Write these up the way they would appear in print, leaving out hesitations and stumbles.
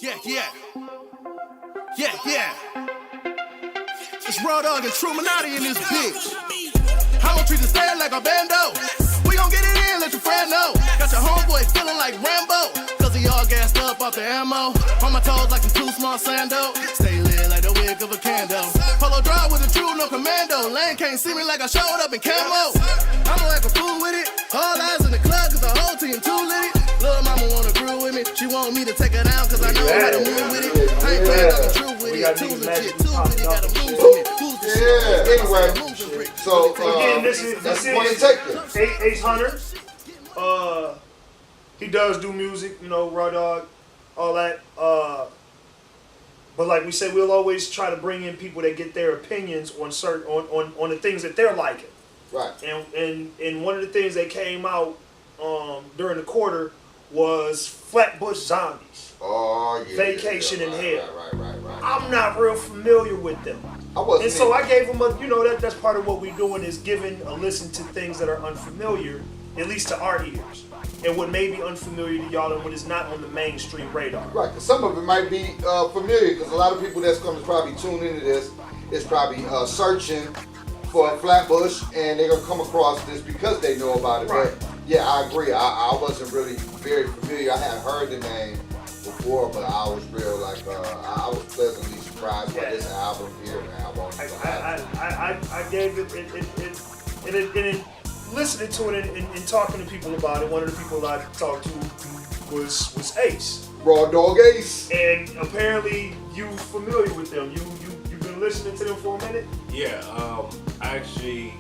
Yeah, yeah. Yeah, yeah. It's Raw Dog and True Minati in this bitch. I'ma treat the stand like a bando. We gon' get it in, let your friend know. Got your homeboy feeling like Rambo, cause he all gassed up off the ammo. On my toes like some too small sando. Stay lit like the wick of a candle. Polo drive with a true, no commando. Lane can't see me like I showed up in camo. I'ma act a fool with it. All eyes in the club cause the whole team too lit. Little mama wanna groove with me. She want me to take her down cause I know how to move with it. I ain't playing like I'm true with it. Too legit, too with it. Gotta move with it. Who's the shit? Anyway, so again, this is Ace Hunter. He does do music, you know, Raw Dog, all that. But like we said, we'll always try to bring in people that get their opinions on certain on the things that they're liking. Right. And one of the things that came out during the quarter was Flatbush Zombies. Oh yeah. Vacation in Hell. Right. I'm not real familiar with them. I wasn't. And so I gave them a, you know, that's part of what we're doing is giving a listen to things that are unfamiliar, at least to our ears, and what may be unfamiliar to y'all and what is not on the mainstream radar. Right, because some of it might be familiar, because a lot of people that's going to probably tune into this is probably searching for Flatbush, and they're going to come across this because they know about it. Right. But yeah, I agree. I wasn't really very familiar. I had heard the name before, but I was real like I was pleasantly surprised by this album here, man. I gave it and listening to it and talking to people about it. One of the people I talked to was Ace. Raw Dog Ace. And apparently you familiar with them. You've been listening to them for a minute? Yeah, I actually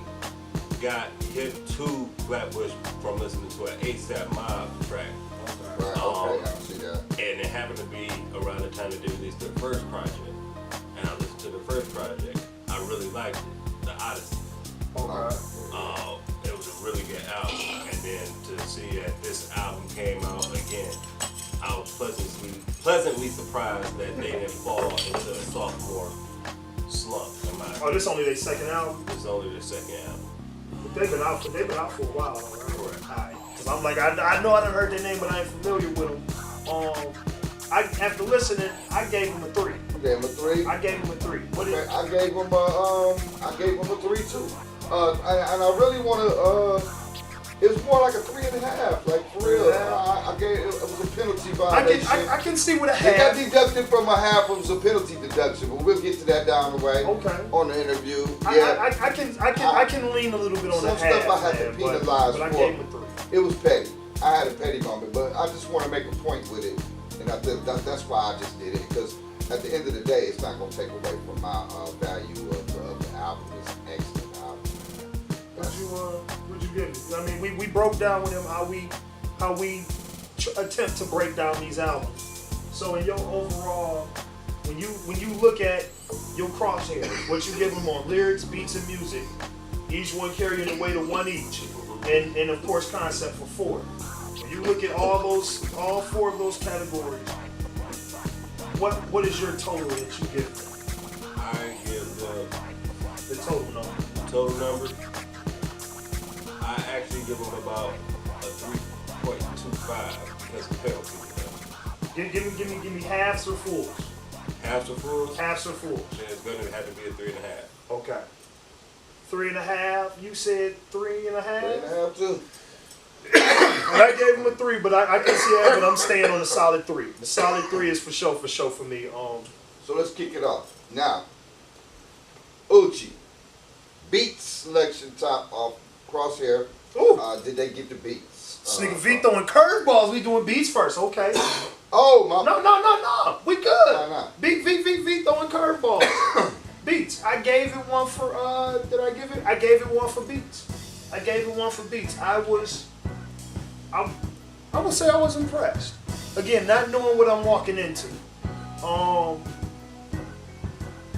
got hit to Flatbush from listening to an ASAP Mob track. Right, okay, I see that. And it happened to be around the time that they released their first project. And I listened to the first project. I really liked it, The Odyssey. Okay. It was a really good album. And then to see that this album came out again, I was pleasantly surprised that they didn't fall into a sophomore slump. Oh, this only their second album? This is only their second album. They've been out for a while, right? Correct. Alright. Cause I'm like, I know I done heard their name, but I ain't familiar with them. After listening, I gave them a 3. You gave him a 3? I gave them a 3. What is it? I gave him a 3 too. And I really want to. It was more like a 3.5, like for real. I gave it was a penalty violation. I can see what a It got half. deducted from a half. It was a penalty deduction, but we'll get to that down the way. Okay. On the interview, I can lean a little bit on the some half. stuff I had to penalize but I for. gave him a 3. It was petty. I had a petty moment, but I just want to make a point with it, and that's why I just did it. Because at the end of the day, it's not going to take away from my value of the album. It's an excellent album. Would you give it? I mean, we broke down with him how we attempt to break down these albums. So in your overall, when you look at your crosshairs, what you give them on lyrics, beats, and music, each one carrying the weight of 1 each, and of course concept for 4. When you look at all 4 of those categories, what is your total that you give them? I give The total number. total number. I actually give them about a 3.25 because of penalty. Give me halves or fulls. Halves or fulls? Halves or fulls. Then it's going to have to be a 3.5. Okay. 3.5. You said 3.5. 3.5 too. I gave him a 3, but I can see that. But I'm staying on a solid 3. The solid 3 is for sure for me. So let's kick it off now. Uchi, beat selection top off Crosshair. Did they get the beats? This nigga V throwing curveballs. We doing beats first, okay? Oh my! No. We good. Why not? V throwing curveballs. Beats. I gave it 1 for. Did I give it? I gave it 1 for beats. I gave it 1 for beats. I would say I was impressed. Again, not knowing what I'm walking into.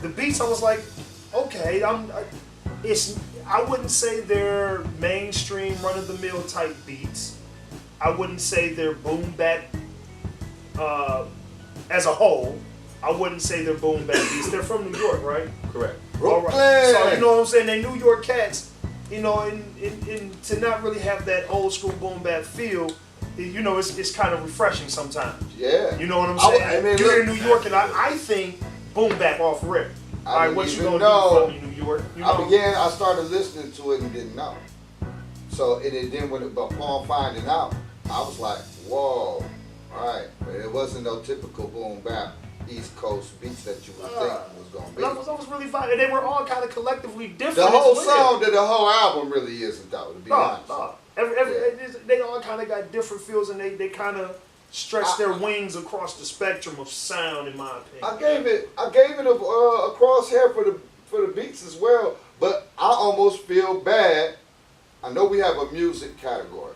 The beats, I was like, okay, I wouldn't say they're mainstream run-of-the-mill type beats. I wouldn't say they're boom bap as a whole. I wouldn't say they're boom bap beats. They're from New York, right? Correct. Brooklyn. So you know what I'm saying? They New York cats, you know, and to not really have that old school boom bap feel, you know, it's kind of refreshing sometimes. Yeah. You know what I'm I- saying? I mean, You're in look- New York, and I think boom bap off rip. I All right, didn't what you even gonna know. do for me, New York? You know? I started listening to it and didn't know. So, and then upon finding out, I was like, whoa, all right. But it wasn't no typical boom bap East Coast beats that you would think was going to be. That was really fun, and they were all kind of collectively different. The whole as well. song, the whole album really isn't though, to be honest. No. They all kind of got different feels, and they kind of stretch their wings across the spectrum of sound, in my opinion. I gave it a crosshair for the beats as well, but I almost feel bad. I know we have a music category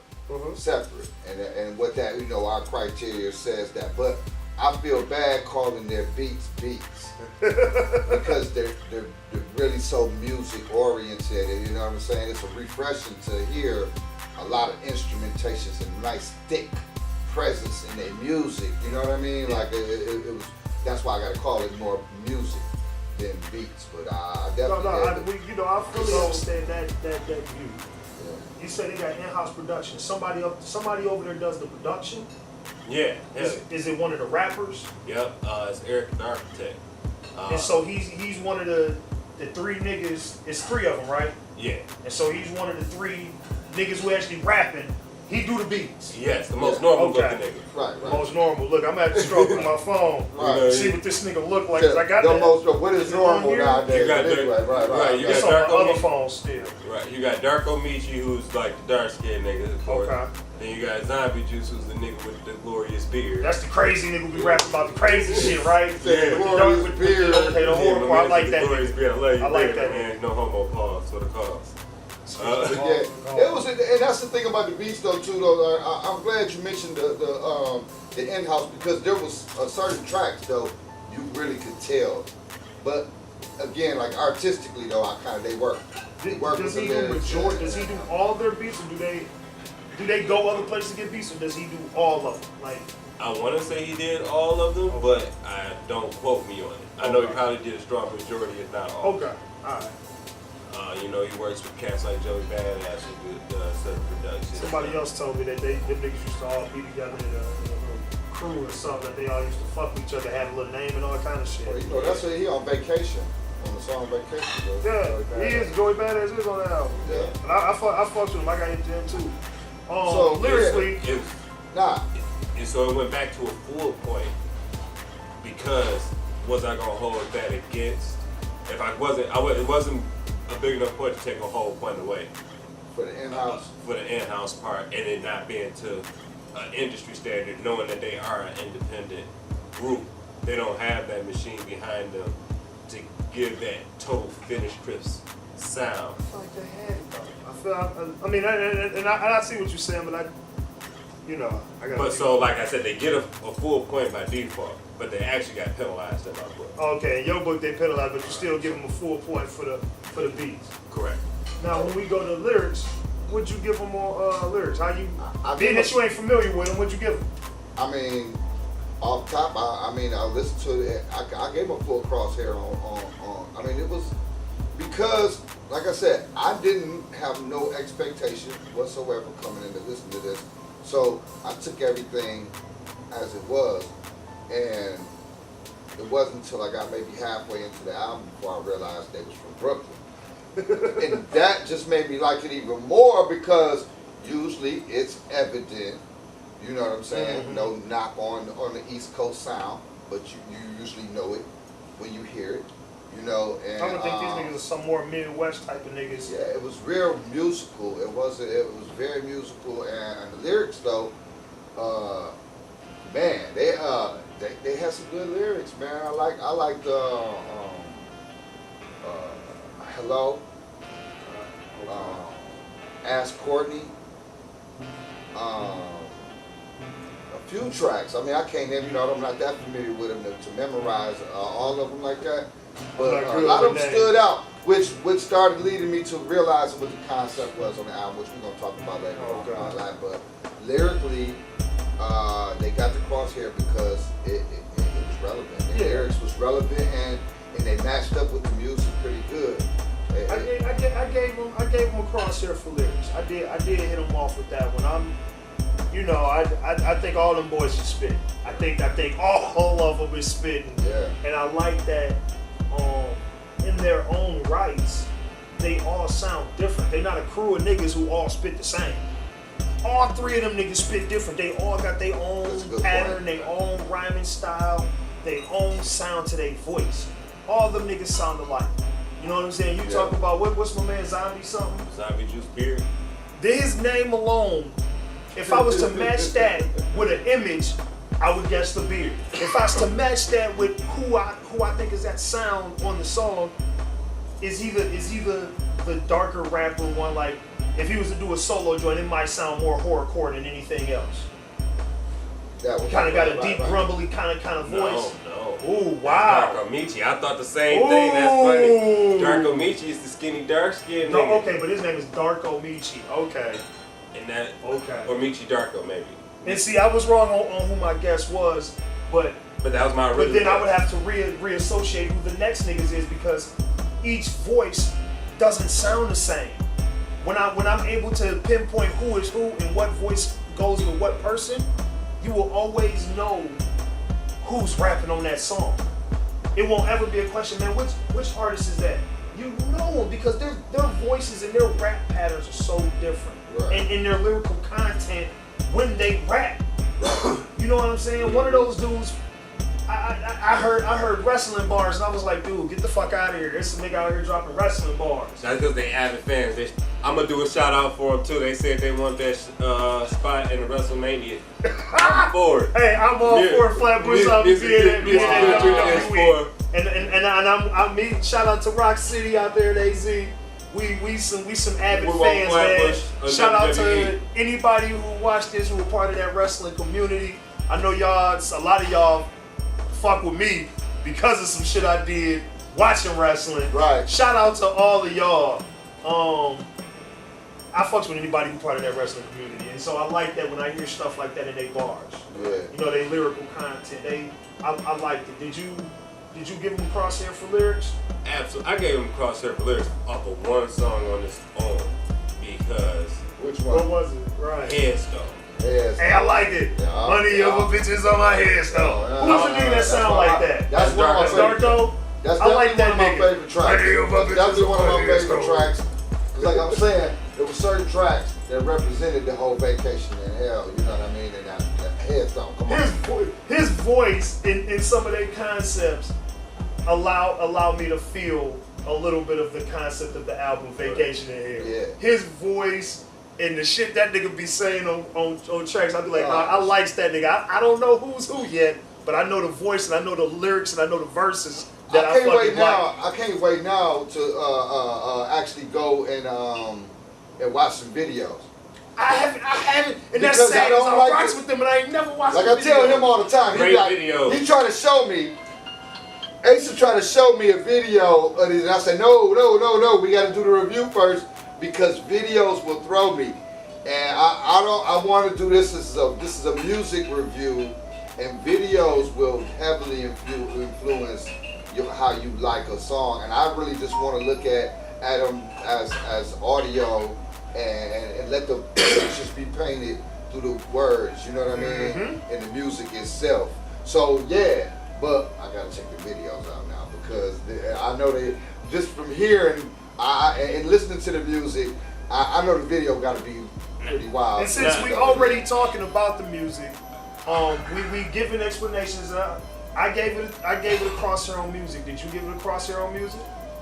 separate, and what that, you know, our criteria says that, but I feel bad calling their beats because they're really so music oriented. You know what I'm saying? It's refreshing to hear a lot of instrumentations and nice thick presence in their music. You know what I mean? Like it was. That's why I gotta call it more music than beats. But I definitely. I fully understand that view. Yeah. You said they got in-house production. Somebody over there does the production. Yeah. Is it one of the rappers? Yep. It's Eric the Architect. And so he's one of the three niggas. It's three of them, right? Yeah. And so he's one of the three niggas who actually rapping. He do the beats. Yes, the most normal looking nigga. Right. Most normal. Look, I'm at the stroke with my phone. Right. See what this nigga look like. 'Cause I got the that. most. What is Is it normal on here? nowadays? You got Right. You It's got on my Darko other Michi. phone still. Right. You got Darko Michi, who's like the dark skinned nigga, of course. Okay. Then you got Zombie Juice, who's the nigga with the glorious beard. That's the crazy nigga we rap about the crazy shit, right? Yeah, With the glorious with beard. Okay, the horrible. my I man like said that. the glorious nigga. beard. I love you, I like beard, that man. No homo pause for the cause. Yeah, it was, and that's the thing about the beats though too. Though I'm glad you mentioned the in-house because there was certain tracks though you really could tell, but again, like artistically though, they work. They work Does with he the do lyrics. majority? Does he do all their beats, or do they go other places to get beats, or does he do all of them? Like, I want to say he did all of them, but I don't quote me on it. I know he probably did a strong majority, if not all. okay, all right. You know, he works with cats like Joey Badass who did certain production. Somebody else told me that them niggas used to all be together in a little crew or something. That they all used to fuck with each other, had a little name and all kind of shit. Well, you know, that's he on vacation, on the song Vacation. Though. Yeah, he is. Joey Badass is on that album. Yeah. And I fucked with him. I got into him too. So, Lyrically, So it went back to a full point because was I gonna hold that against? If I wasn't, it wasn't a big enough point to take a whole point away For the in-house. for the in-house part, and it not being to an industry standard, knowing that they are an independent group. They don't have that machine behind them to give that total finished crisp sound. I feel like they had it though. I mean, I see what you're saying, but I got. But so, like I said, they get a full point by default, but they actually got penalized in my book. Okay, in your book they penalize, but you still give them a full point for the beats. Correct. Now, when we go to lyrics, would you give them more lyrics? How you? Being give that you ain't familiar with them, what'd you give them? I mean, off top, I listened to it. I gave him a full crosshair on. I mean, it was because, like I said, I didn't have no expectation whatsoever coming in to listen to this. So I took everything as it was, and it wasn't until I got maybe halfway into the album before I realized they was from Brooklyn. And that just made me like it even more because usually it's evident, you know what I'm saying? Mm-hmm. No knock on the East Coast sound, but you usually know it when you hear it, you know. And I would think these niggas are some more Midwest type of niggas. yeah, it was real musical. It was very musical, and the lyrics though, man, they had some good lyrics, man. I like the Hello, Ask Courtney, a few tracks. I mean, I can't name, I'm not that familiar with them to memorize all of them like that. But a lot of them stood out, which started leading me to realizing what the concept was on the album, which we're gonna talk about later on. But lyrically, they got the crosshair because it was relevant. The lyrics was relevant and they matched up with the music pretty good. I gave him a crosshair for lyrics. I did hit him off with that one. you know, I think all them boys is spitting. I think all of them is spitting. Yeah. And I like that in their own rights, they all sound different. They not a crew of niggas who all spit the same. All three of them niggas spit different. They all got their That's a own good pattern, point. their own rhyming style, their own sound to their voice. All of them niggas sound alike. You know what I'm saying? You Yeah. talk about what's my man Zombie something? Zombie Juice Beard. His name alone, if I was to match that with an image, I would guess the beard. If I was to match that with who I think is that sound on the song, is either the darker rapper one, like if he was to do a solo joint, it might sound more horrorcore than anything else. Kind of got a deep, grumbly kind of voice. No. Ooh, wow. Darko Michi. I thought the same thing. That's funny. Ooh. Darko Michi is the skinny, dark skinned No, nigga. okay, but his name is Darko Michi. Okay. And that, Okay. or Michi Darko maybe. And see, I was wrong on who my guess was, but But that was my But original. then I would have to reassociate who the next niggas is because each voice doesn't sound the same. When I'm able to pinpoint who is who and what voice goes with what person, you will always know who's rapping on that song. It won't ever be a question, man, which artist is that? You know them because their voices and their rap patterns are so different. Right. And in their lyrical content when they rap. You know what I'm saying? One of those dudes, I heard wrestling bars and I was like, dude, get the fuck out of here. There's some nigga out here dropping wrestling bars. That's because they avid fans. I'm gonna do a shout out for them too. They said they want that spot in the WrestleMania. I'm for it. Hey, I'm all Yeah. for Flatbush out This being at is WWE. for- And I'm me. Shout out to Rock City out there at AZ. We some avid We want fans, man. Flatbush on Shout out to WWE. anybody who watched this, who were part of that wrestling community. I know y'all, a lot of y'all fuck with me because of some shit I did watching wrestling. Right. Shout out to all of y'all. I fucks with anybody who part of that wrestling community, and so I like that when I hear stuff like that in they bars. Yeah. You know, they lyrical content. I liked it. Did you give them Crosshair for lyrics? Absolutely. I gave him Crosshair for lyrics off of one song on his own because Which What one? was it? Right. Headstone. Yes. Hey, I liked it. Yeah, Money yeah. over bitches on my headstone. Yeah, Who's the nigga that that's sound one like of- that? That's one of my That's favorite. Darko? That's I like definitely that one of my nigga. favorite tracks. Money over That's definitely bitches one of on my my favorite headstone. tracks. Cause like I'm saying, there were certain tracks that represented the whole vacation in hell. You know what I mean? And that headstone. Come on. His voice in some of their concepts allow me to feel a little bit of the concept of the album Vacation in Hell. Yeah. His voice and the shit that nigga be saying on tracks, I'd be like, nah, I likes that nigga. I don't know who's who yet, but I know the voice and I know the lyrics and I know the verses that I can't fucking wait now. like. I can't wait now to actually go and watch some videos. I haven't, and that's Because I sad. don't I like rocks it. with them, and I ain't never watched. Like the I tell video. him all the time, Great video. He try to show me. Ace try to show me a video of this, and I say, no, we got to do the review first because videos will throw me, and I want to do this. This is a music review, and videos will heavily influence how you like a song, and I really just want to look at them as audio and let the pictures be painted through the words. You know what I mean? And the music itself. So yeah. But I gotta check the videos out now because I know they just from hearing and listening to the music, I know the video gotta be pretty wild. And since we already talking about the music, we giving explanations. I gave it a Crosshair on music. Did you give it a Crosshair on music?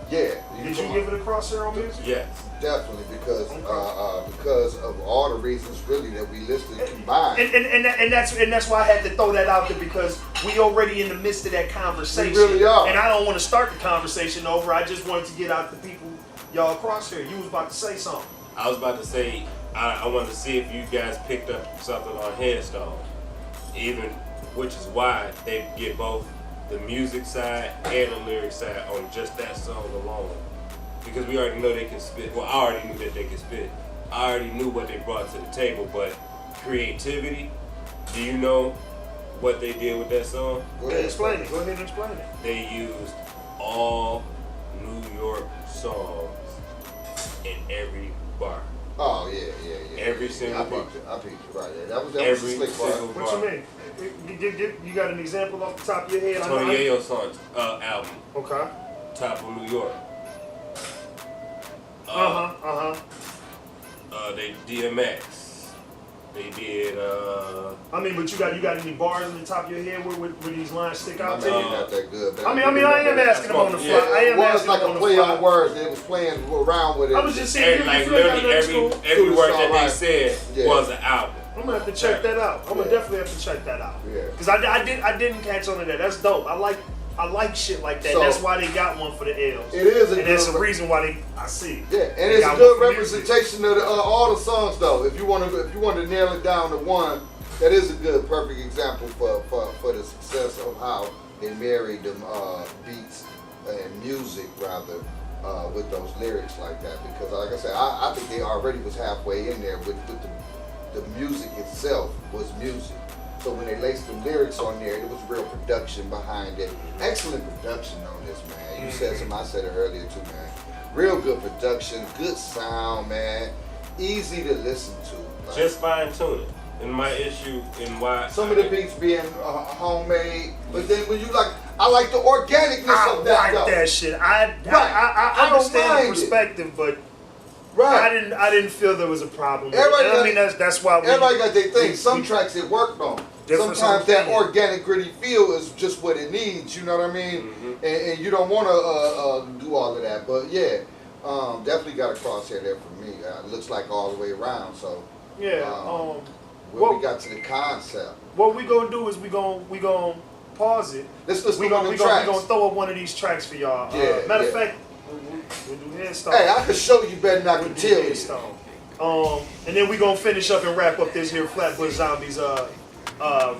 Yeah. Did you give it a Crosshair on music? Yes. Definitely because of all the reasons really that we listed combined. And that's why I had to throw that out there because we already in the midst of that conversation. We really are. And I don't want to start the conversation over. I just wanted to get out the people y'all Crosshair. You was about to say something. I was about to say, I wanted to see if you guys picked up something on Headstone, which is why they get both the music side and the lyric side on just that song alone. Because we already know they can spit. Well, I already knew that they could spit. I already knew what they brought to the table, but creativity, do you know what they did with that song? Go ahead, Explain it. Go ahead and explain it. They used all New York songs in every bar. Oh yeah. Every single bar. I peeped it right there. That was Every a slick bar. single What you mean? You got an example off the top of your head? Tony Yayo song album, Okay. Top of New York. They DMX. They did. I mean, but you got any bars on the top of your head where these lines stick out to My you? memory not that good. But I am asking them on the fly. I It am was asking like them a on the play on fly. words. They was playing around with it. I was just saying, like you feel literally that's cool. every word that they Right. said Yeah. was an album. I'm gonna have to check that out. I'm gonna Yeah. definitely have to check that out. Yeah. Cause I didn't catch on to that. That's dope. I like shit like that. So, that's why they got one for the L's. It is a and that's good the reason why I see. Yeah, and They it's a got good one for music. representation of all the songs though. If you want to nail it down to one, that is a good perfect example for the success of how they married them beats and music rather with those lyrics like that. Because like I said, I think they already was halfway in there with the music itself was music. So when they laced the lyrics on there, there was real production behind it. Excellent production on this, man. You said something, I said it earlier too, man. Real good production, good sound, man. Easy to listen to. Like, Just fine tuning. And my issue and why some of the beats being homemade, but then when you I like the organicness I of that. like though. that shit. I I don't understand mind the it. perspective, but Right. I didn't feel there was a problem. With Everybody it. And I got- mean that's why Everybody got their thing. Some we- tracks it worked on. Different Sometimes that opinion. organic, gritty feel is just what it needs. You know what I mean? And you don't want to do all of that. But yeah, definitely got a crosshair there for me. It looks like all the way around. So Yeah. when Well- we got to the concept, What we gonna do is we gonna pause it. let's listen We to one gonna of the tracks. throw up one of these tracks for y'all. Yeah, Matter yeah. of fact, we'll do Headstone. Hey, I can show you better than I We'll can do tell you. Headstone. And then we gonna finish up and wrap up this here Flatbush Zombies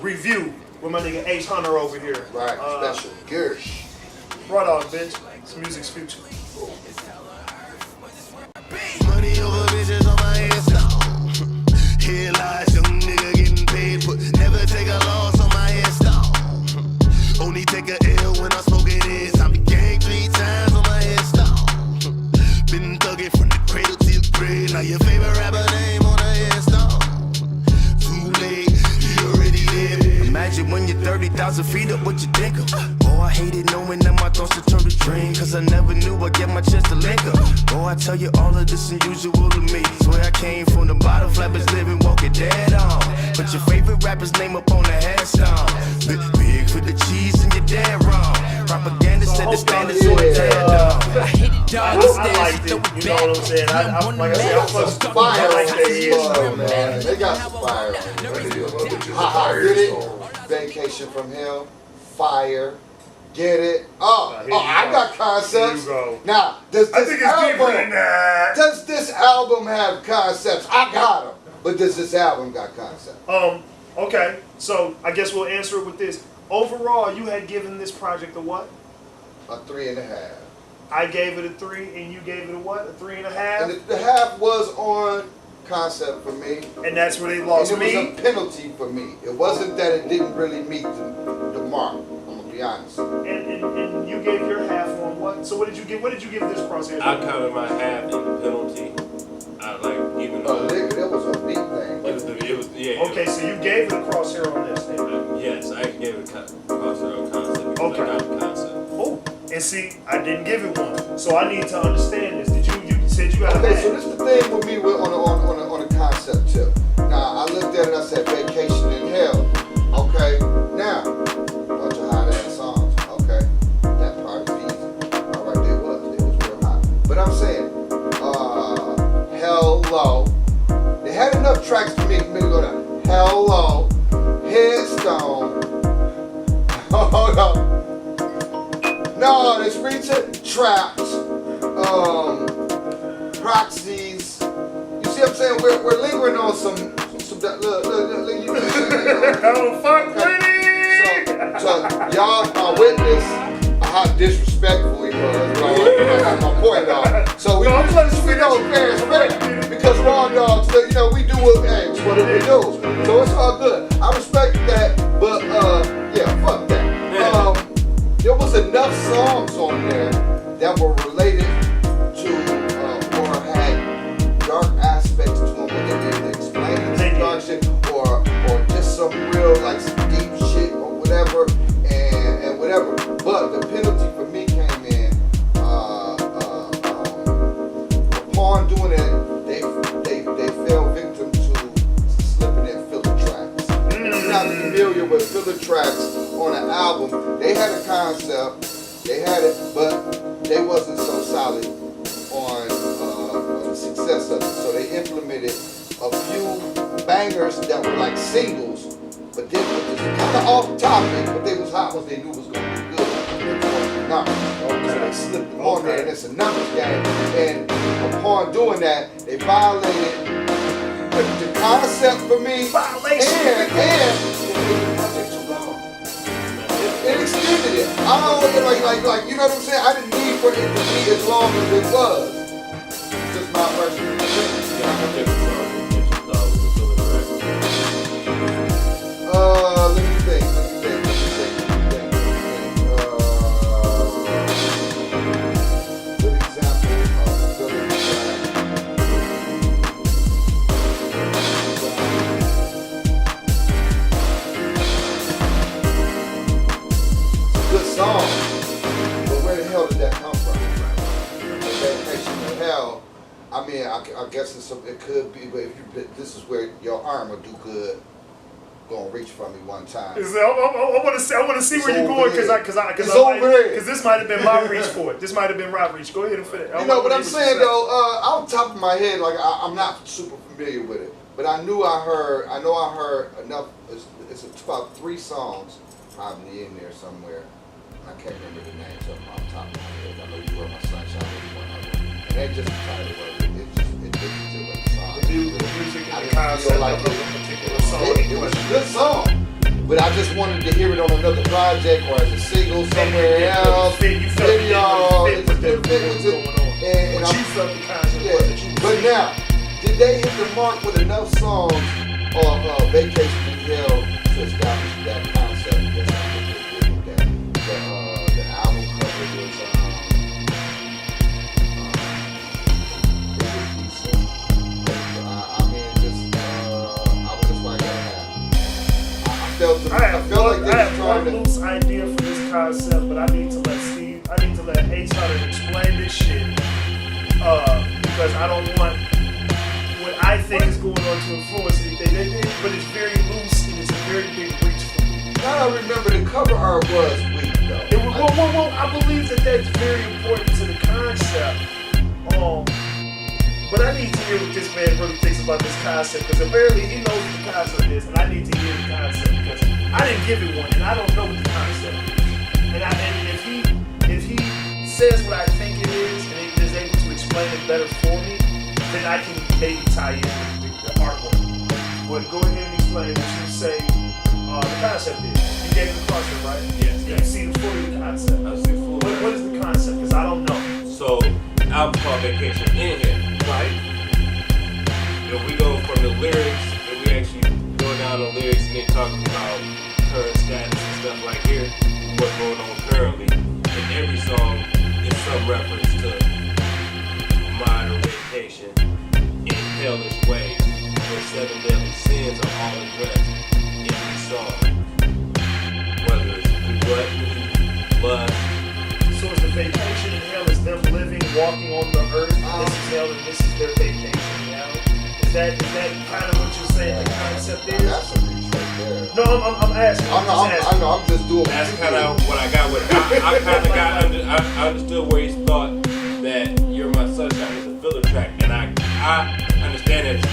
review with my nigga H Hunter over here. Right, special. Gersh. Right on, bitch. It's music's future. Money over bitches on my headstone. Here lies young nigga getting paid, but never take a loss on my headstone. Only take a L when I'm smoking this. I'm the gang 3 times on my headstone. Been thugging from the cradle till the grave. Now your favorite rapper name on a headstone. Too late, you already there. Imagine when you're 30,000 feet up, what you think of? Oh, I hated knowing that my thoughts would turn to dream. Cause I never knew I'd get my chance to link up. Oh, I tell you all of this unusual to me. Swear I came from the bottom, Flatbush living, walking dead on. But your favorite rapper's name up on the headstone. Big for the cheese and you're dead wrong. Propaganda set the standards so it tear down. I hit it dog I stairs, liked throw it. it You know what I'm back. saying? Like I said, I fucks with Fire I like on that this Headstone. one, man. They got some fire on it. Haha, get it? Vacation from Hell. Fire. Get it? Here you I go. got concepts. Here you go. Now, does I this think it's deeper than album, that. does this album have concepts? I got them. But does this album got concepts? Okay, so I guess we'll answer it with this. Overall, you had given this project a what? A 3.5. I gave it a 3, and you gave it a what? A 3.5? And the half was on concept for me. And that's where they And lost it was me. a penalty for me. It wasn't that it didn't really meet the mark. I'm gonna be honest. And you gave your half on what? So what did you give? What did you give this crosshair? I counted my half in the penalty. I like even Oh, though nigga, that was a big thing. it was yeah. Okay, so you gave it a crosshair on this thing. Yes, I gave it crossroad concept because Okay. I got the concept. Oh, and see, I didn't give it one, so I need to understand this. Did you said you got a Okay, so half? this is the thing with me on a concept tip. Now I looked at it, I said vacation in hell. Okay, now bunch of hot ass songs. Okay, that part is easy. All right, it was real hot. But I'm saying, hello. They had enough tracks to make me go down. Hello, Headstone. Hold on. No, there's recent traps. Proxies. You see what I'm saying? We're lingering on some look, you Oh fuck, okay. buddy! So y'all are witness how disrespectful he was. That's my point, dog. So we know fair is fair because raw dogs, you know, we do what we do. So it's all good. I respect that, but yeah, fuck that. There was enough songs on there that were related to or had dark aspects tracks on an album. They had a concept, they had it, but they wasn't so solid on the success of it. So they implemented a few bangers that were like singles, but then it was kind of off topic, but they was hot ones they knew was gonna be good. So they slipped them on there, and it's a numbers game. And upon doing that, they violated the concept for me, and it extended it. I don't like you know what I'm saying? I didn't need for it to be as long as it was. Just my personal opinion. Let me think. Good example of filler good song, but where the hell did that come from? Dedication to Hell. I mean, I guess it could be, but this is where your arm will do good. Gonna reach for me one time. I want to see where you're going because this might have been my reach for it. This might have been my reach. Go ahead and finish. You know what I'm saying though? Off the top of my head, like I'm not super familiar with it, but I know I heard enough. It's about 3 songs probably in there somewhere. I can't remember the names of them off the top of my head. I know You Were My Sunshine was one of them, and that just the title of it. It didn't do what the song. The music and the concept of a particular song. It was a good song, but I just wanted to hear it on another project or as a single somewhere else. Video, and you felt the concept was that you. But now, did they hit the mark with enough songs on Vacation in Hell to establish that concept? That's not what they did with that. The album cover was decent. I mean, I was just like, I felt like they I have were trying one to. loose idea for this concept, but I need to let H explain this shit. Because I don't want what I think is going on to influence it. But it's very loose and it's a very big reach for me. Now I remember the cover art was weak though. I believe that's very important to the concept. But I need to hear what this man really thinks about this concept, because apparently he knows what the concept is, and I need to hear the concept because I didn't give it one, and I don't know what the concept is. And if he says what I think it is, and he is able to explain it better for me, then I can maybe tie in the artwork. But go ahead and explain what you say the concept is. You gave the concept, right? Yes. You see the full concept. I see full. What is the concept? Because I don't know. So, album called Vacation in Here. Right? If we go from the lyrics, and we actually go down the lyrics and they talk about current status and stuff like here, what's going on currently, in every song is some reference to modern vacation in hellish ways, where 7 deadly sins are all addressed in each song. Whether it's gluttony, lust. So is the vacation in hell is them living, walking on the earth, this is hell and this is their vacation in hell? Is that kind of what you're saying the concept is? That's a reach right there. No, I'm asking. I know, I'm just doing. That's kind of what I got with it. I kind of I understood where he thought that You're My Sunshine is a filler track, and I understand that it's a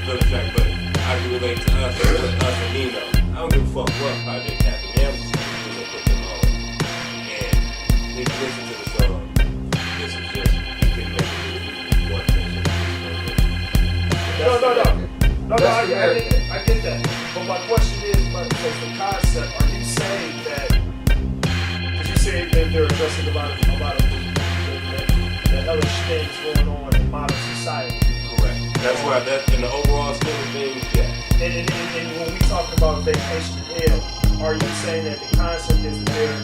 filler track, but I can relate to us and Nino. I don't give a fuck what project happened. I'm just going to put them on. And if you listen to the song, this is just, you can make it one thing. No, I get that. But my question is, so the concept, are you saying that, because you said that they're addressing a lot of the hellish things going on in modern society. Correct. That's why in the overall scheme of things, yeah. And when we talk about vacation in hell, are you saying that the concept is that they're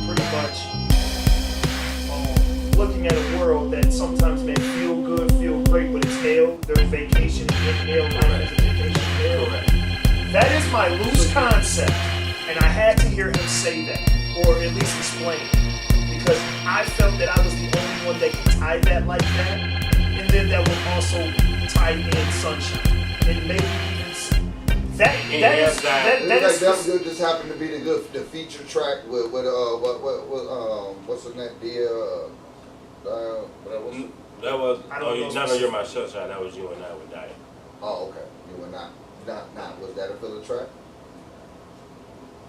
pretty much looking at a world that sometimes may feel good, feel great, but it's hell? They're vacation in hell, life is a vacation in hell. Correct. That is my loose concept, and I had to hear him say that, or at least explain it, because I felt that I was the only one that could tie that like that, and then that would also tie in Sunshine, and maybe even That just happened to be the feature track with what's the name? That was I don't know not on You're My Sunshine. That was You and I with Diane. Oh, okay. You were not. Was that a filler track?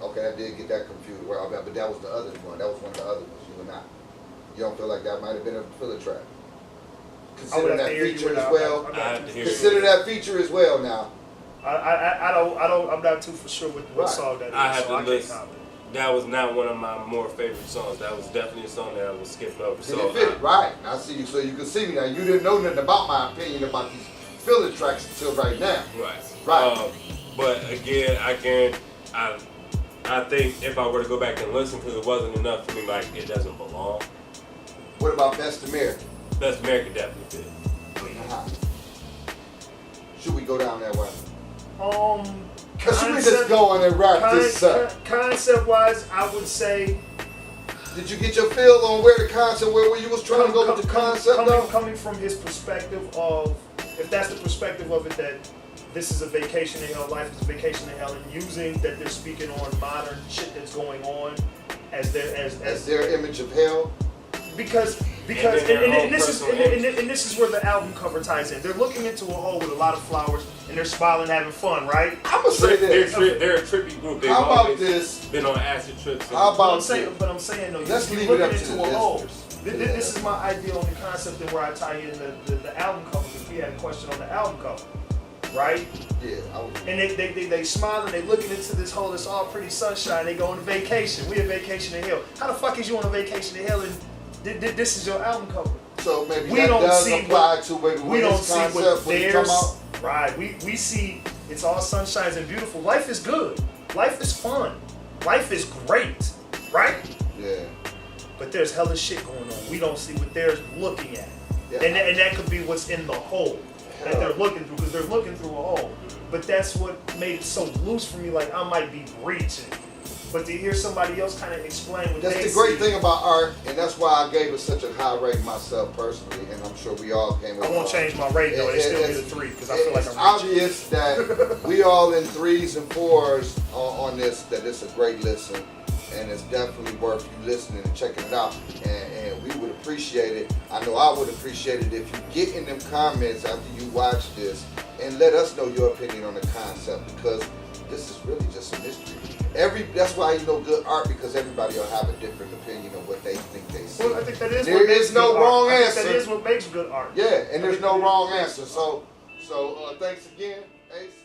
Okay, I did get that confused. Well, but that was the other one. That was one of the other ones. You and I. You don't feel like that might have been a filler track? Consider that feature as well. Consider that feature as well now. I'm not too for sure what song that is. I have so to listen. That was not one of my more favorite songs. That was definitely a song that I was skipping over. Did it fit? Right. I see you. So you can see me now. You didn't know nothing about my opinion about these filler tracks until right now. Right. But again, I think if I were to go back and listen, because it wasn't enough for me, like it doesn't belong. What about Best American? Best American definitely fit. Should we go down that way? Should we Concept, just go on and wrap this up? Concept-wise, I would say. Did you get your feel on where the concept, where you was trying to go with the concept, though? Coming from his perspective of, if that's the perspective of it, that this is a vacation in hell, life is a vacation in hell, and using that they're speaking on modern shit that's going on as their image of hell. Because this is where the album cover ties in. They're looking into a hole with a lot of flowers and they're smiling, having fun, right? I'm gonna say this. They're a trippy group. They've How about always this? been on acid trips. How about But I'm saying though, let's you're leave it looking up to into the a hole. listeners. This is my idea on the concept and where I tie in the album cover. Because we had a question on the album cover, right? Yeah. And they smiling, they looking into this hole. It's all pretty sunshine. They go on a vacation. We a vacation in hell. How the fuck is you on a vacation in hell and this is your album cover? So maybe we that don't does see apply what, to maybe we don't see what theirs. Out. Right. We see it's all sunshines and beautiful. Life is good. Life is fun. Life is great. Right? Yeah. But there's hella shit going on. We don't see what they're looking at. Yeah. And that could be what's in the hole that they're looking through, because they're looking through a hole. But that's what made it so loose for me, like I might be reaching. But to hear somebody else kind of explain what that's they the great see, thing about art, and that's why I gave it such a high rate myself personally, and I'm sure we all came. I won't change my rate though. It still be a 3 because I feel like I'm reaching. Obvious that we all in 3s and 4s on this. That it's a great listen, and it's definitely worth you listening and checking it out. And we would appreciate it. I know I would appreciate it if you get in them comments after you watch this and let us know your opinion on the concept, because this is really just a mystery. That's why you know good art, because everybody will have a different opinion of what they think they see. Well, I think that is there what is makes no good wrong art. answer. That is what makes good art. Yeah, and there's no wrong answer. So thanks again, Ace.